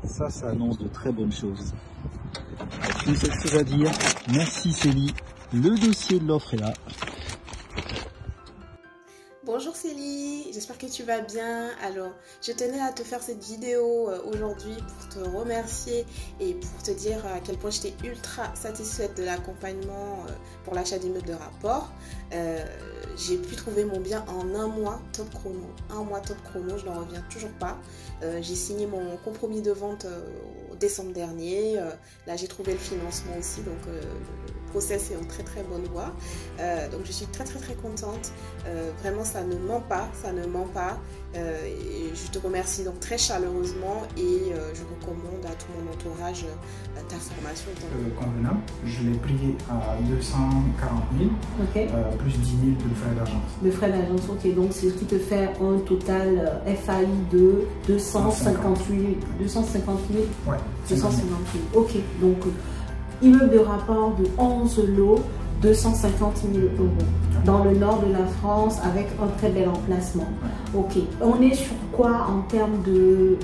Ça annonce de très bonnes choses. Une seule chose à dire, merci Célie, le dossier de l'offre est là. Bonjour Célie, j'espère que tu vas bien. Alors, je tenais à te faire cette vidéo aujourd'hui pour te remercier et pour te dire à quel point j'étais ultra satisfaite de l'accompagnement pour l'achat d'immeubles de rapport. J'ai pu trouver mon bien en un mois top chrono. Un mois top chrono, je n'en reviens toujours pas. J'ai signé mon compromis de vente au décembre dernier. Là, j'ai trouvé le financement aussi, donc le process est en très très bonne voie. Donc je suis très contente. Vraiment, ça ne ment pas, et je te remercie donc très chaleureusement et je recommande à tout mon entourage ta formation. Convenable, je l'ai pris à 240 000, okay. Plus 10 000 de frais d'agence. De frais d'agence, ok. Donc c'est ce qui te fait un total FAI de 258 000. Ouais. 250 000. Ok. Donc immeuble de rapport de 11 lots, 250 000 euros. Dans le nord de la France avec un très bel emplacement. Ok. On est sur quoi en termes de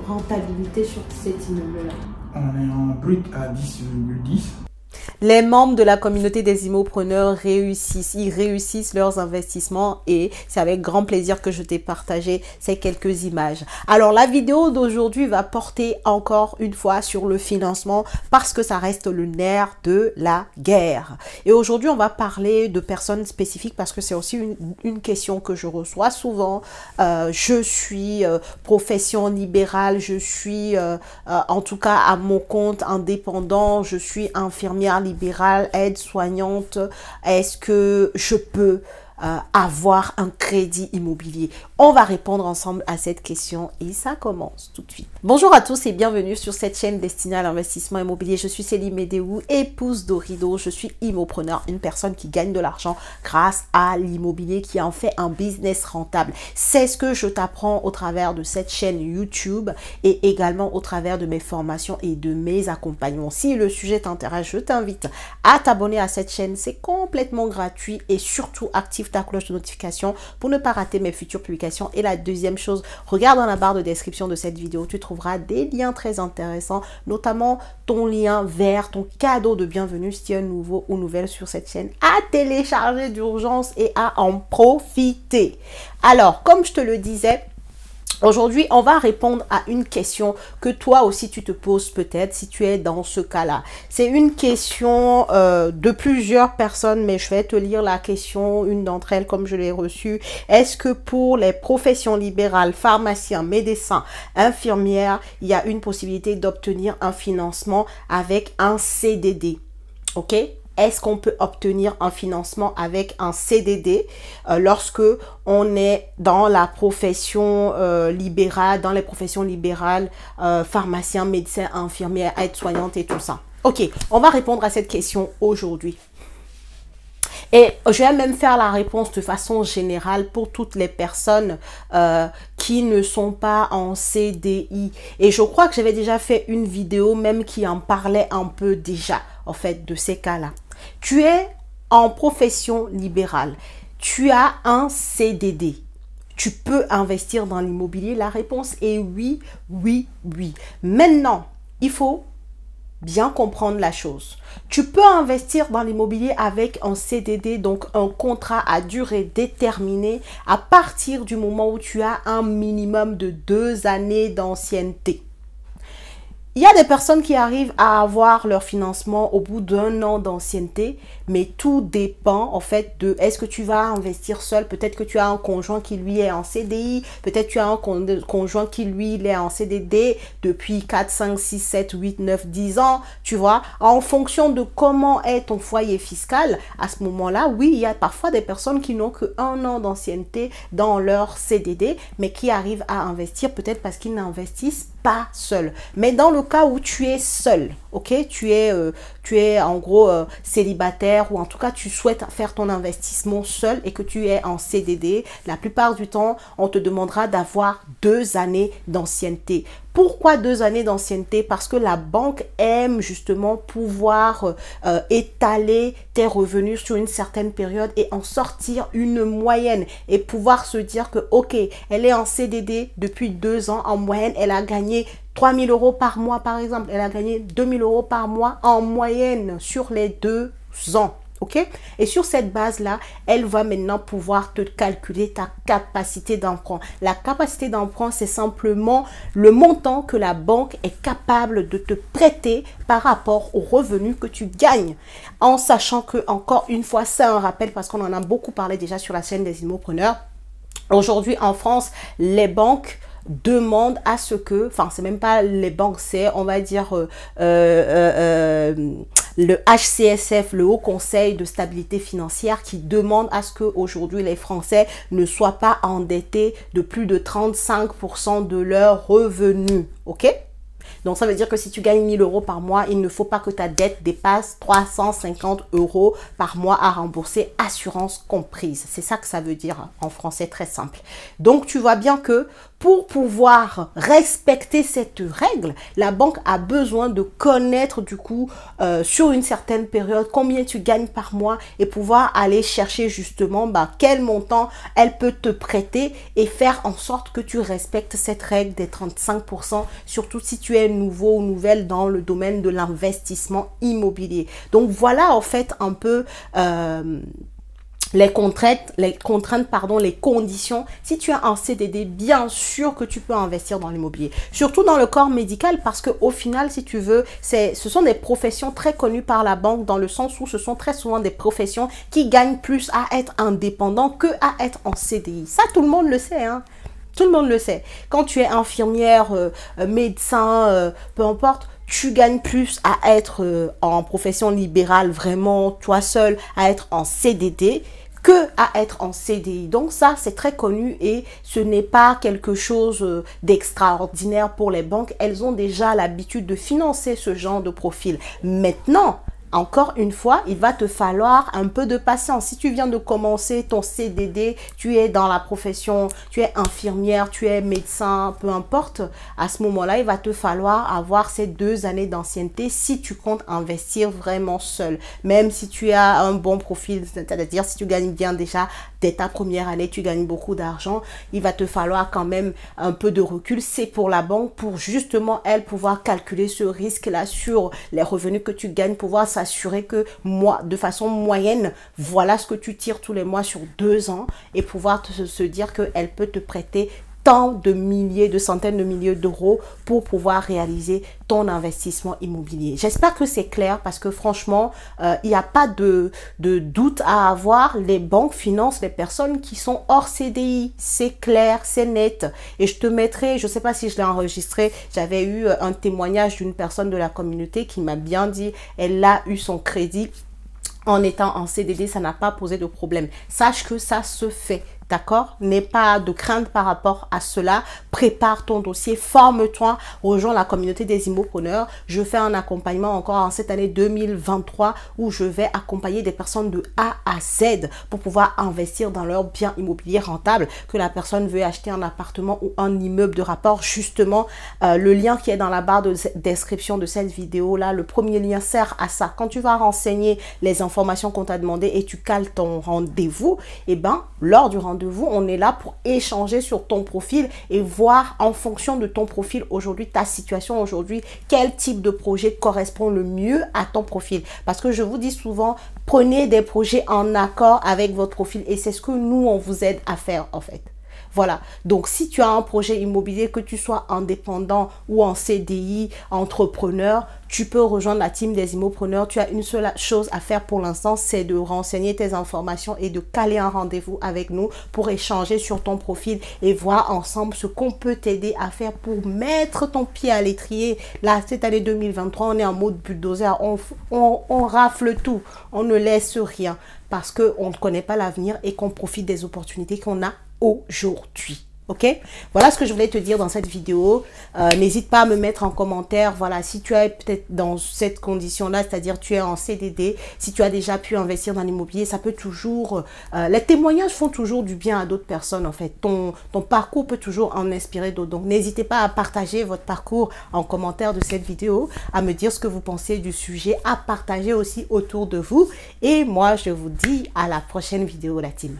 rentabilité sur cet immeuble-là? On est en brut à 10,10. Les membres de la communauté des immopreneurs réussissent, ils réussissent leurs investissements et c'est avec grand plaisir que je t'ai partagé ces quelques images. Alors la vidéo d'aujourd'hui va porter encore une fois sur le financement parce que ça reste le nerf de la guerre. Et aujourd'hui on va parler de personnes spécifiques parce que c'est aussi une question que je reçois souvent. Je suis profession libérale, je suis en tout cas à mon compte indépendant, je suis infirmière libérale, aide-soignante, est-ce que je peux avoir un crédit immobilier? On va répondre ensemble à cette question et ça commence tout de suite. Bonjour à tous et bienvenue sur cette chaîne destinée à l'investissement immobilier. Je suis Célie Médéou, épouse d'Orido. Je suis immopreneur, une personne qui gagne de l'argent grâce à l'immobilier, qui en fait un business rentable. C'est ce que je t'apprends au travers de cette chaîne YouTube et également au travers de mes formations et de mes accompagnements. Si le sujet t'intéresse, je t'invite à t'abonner à cette chaîne. C'est complètement gratuit et surtout active ta cloche de notification pour ne pas rater mes futures publications. Et la deuxième chose, regarde dans la barre de description de cette vidéo, tu trouveras des liens très intéressants, notamment ton lien vers ton cadeau de bienvenue si tu es nouveau ou nouvelle sur cette chaîne, à télécharger d'urgence et à en profiter. Alors, comme je te le disais, aujourd'hui, on va répondre à une question que toi aussi tu te poses peut-être si tu es dans ce cas-là. C'est une question de plusieurs personnes, mais je vais te lire la question, une d'entre elles comme je l'ai reçue. Est-ce que pour les professions libérales, pharmaciens, médecins, infirmières, il y a une possibilité d'obtenir un financement avec un CDD? Ok? Est-ce qu'on peut obtenir un financement avec un CDD lorsque on est dans la profession libérale, dans les professions libérales, pharmacien, médecin, infirmière, aide-soignante et tout ça? Ok, on va répondre à cette question aujourd'hui. Et je vais même faire la réponse de façon générale pour toutes les personnes qui ne sont pas en CDI. Et je crois que j'avais déjà fait une vidéo même qui en parlait un peu déjà, en fait, de ces cas-là. Tu es en profession libérale, tu as un CDD, tu peux investir dans l'immobilier? La réponse est oui, oui, oui. Maintenant, il faut bien comprendre la chose. Tu peux investir dans l'immobilier avec un CDD, donc un contrat à durée déterminée, à partir du moment où tu as un minimum de 2 années d'ancienneté. Il y a des personnes qui arrivent à avoir leur financement au bout d'1 an d'ancienneté, mais tout dépend en fait de est-ce que tu vas investir seul. Peut-être que tu as un conjoint qui lui est en CDI, peut-être tu as un conjoint qui lui il est en CDD depuis 4, 5, 6, 7, 8, 9, 10 ans, tu vois. En fonction de comment est ton foyer fiscal, à ce moment-là, oui, il y a parfois des personnes qui n'ont que 1 an d'ancienneté dans leur CDD, mais qui arrivent à investir peut-être parce qu'ils n'investissent pas seul. Mais dans le cas où tu es seul, ok, tu es en gros célibataire ou en tout cas tu souhaites faire ton investissement seul et que tu es en CDD, la plupart du temps, on te demandera d'avoir 2 années d'ancienneté. Pourquoi 2 années d'ancienneté? Parce que la banque aime justement pouvoir étaler tes revenus sur une certaine période et en sortir une moyenne et pouvoir se dire que ok, elle est en CDD depuis 2 ans, en moyenne, elle a gagné 3 000 euros par mois, par exemple. Elle a gagné 2 000 euros par mois en moyenne sur les 2 ans. OK? Et sur cette base-là, elle va maintenant pouvoir te calculer ta capacité d'emprunt. La capacité d'emprunt, c'est simplement le montant que la banque est capable de te prêter par rapport aux revenus que tu gagnes. En sachant que, encore une fois, c'est un rappel parce qu'on en a beaucoup parlé déjà sur la chaîne des Immopreneurs. Aujourd'hui, en France, les banques demande à ce que, enfin c'est même pas les banques, c'est on va dire le HCSF, le Haut Conseil de Stabilité Financière, qui demande à ce que aujourd'hui les Français ne soient pas endettés de plus de 35% de leurs revenus. OK? Donc, ça veut dire que si tu gagnes 1 000 euros par mois, il ne faut pas que ta dette dépasse 350 euros par mois à rembourser, assurance comprise. C'est ça que ça veut dire en français très simple. Donc, tu vois bien que pour pouvoir respecter cette règle, la banque a besoin de connaître du coup sur une certaine période combien tu gagnes par mois et pouvoir aller chercher justement quel montant elle peut te prêter et faire en sorte que tu respectes cette règle des 35%, surtout si tu es nouveau ou nouvelle dans le domaine de l'investissement immobilier. Donc voilà en fait un peu les conditions. Si tu as un CDD, bien sûr que tu peux investir dans l'immobilier, surtout dans le corps médical, parce que au final, si tu veux, ce sont des professions très connues par la banque, dans le sens où ce sont très souvent des professions qui gagnent plus à être indépendant que à être en CDI. Ça, tout le monde le sait, hein. Tout le monde le sait. Quand tu es infirmière, médecin, peu importe, tu gagnes plus à être en profession libérale, vraiment toi seul, à être en CDD que à être en CDI. Donc ça, c'est très connu et ce n'est pas quelque chose d'extraordinaire pour les banques. Elles ont déjà l'habitude de financer ce genre de profil. Maintenant, encore une fois, il va te falloir un peu de patience. Si tu viens de commencer ton CDD, tu es dans la profession, tu es infirmière, tu es médecin, peu importe, à ce moment-là, il va te falloir avoir ces 2 années d'ancienneté si tu comptes investir vraiment seul. Même si tu as un bon profil, c'est-à-dire si tu gagnes bien déjà dès ta première année, tu gagnes beaucoup d'argent, il va te falloir quand même un peu de recul. C'est pour la banque, pour justement, elle, pouvoir calculer ce risque-là sur les revenus que tu gagnes, pouvoir s'assurer que moi, de façon moyenne, voilà ce que tu tires tous les mois sur 2 ans et pouvoir se dire qu'elle peut te prêter tant de milliers, de centaines de milliers d'euros pour pouvoir réaliser ton investissement immobilier. J'espère que c'est clair parce que franchement, il n'y a pas de doute à avoir. Les banques financent les personnes qui sont hors CDI. C'est clair, c'est net. Et je te mettrai, je ne sais pas si je l'ai enregistré, j'avais eu un témoignage d'une personne de la communauté qui m'a bien dit, elle a eu son crédit en étant en CDD, ça n'a pas posé de problème. Sache que ça se fait. D'accord? N'aie pas de crainte par rapport à cela. Prépare ton dossier, forme-toi, rejoins la communauté des Immopreneurs. Je fais un accompagnement encore en cette année 2023 où je vais accompagner des personnes de A à Z pour pouvoir investir dans leur bien immobilier rentable. Que la personne veut acheter un appartement ou un immeuble de rapport, justement, le lien qui est dans la barre de description de cette vidéo-là, le premier lien sert à ça. Quand tu vas renseigner les informations qu'on t'a demandé et tu cales ton rendez-vous, et ben, lors du rendez-vous, on est là pour échanger sur ton profil et voir en fonction de ton profil aujourd'hui, ta situation aujourd'hui, quel type de projet correspond le mieux à ton profil. Parce que je vous dis souvent, prenez des projets en accord avec votre profil et c'est ce que nous, on vous aide à faire en fait. Voilà, donc si tu as un projet immobilier, que tu sois indépendant ou en CDI, entrepreneur, tu peux rejoindre la team des Immopreneurs. Tu as une seule chose à faire pour l'instant, c'est de renseigner tes informations et de caler un rendez-vous avec nous pour échanger sur ton profil et voir ensemble ce qu'on peut t'aider à faire pour mettre ton pied à l'étrier. Là, cette année 2023, on est en mode bulldozer, on rafle tout, on ne laisse rien parce qu'on ne connaît pas l'avenir et qu'on profite des opportunités qu'on a aujourd'hui. Ok, voilà ce que je voulais te dire dans cette vidéo. N'hésite pas à me mettre en commentaire, voilà, si tu es peut-être dans cette condition-là, c'est-à-dire tu es en CDD, si tu as déjà pu investir dans l'immobilier, ça peut toujours, les témoignages font toujours du bien à d'autres personnes en fait. Ton parcours peut toujours en inspirer d'autres. Donc n'hésitez pas à partager votre parcours en commentaire de cette vidéo, à me dire ce que vous pensez du sujet, à partager aussi autour de vous. Et moi, je vous dis à la prochaine vidéo, la team.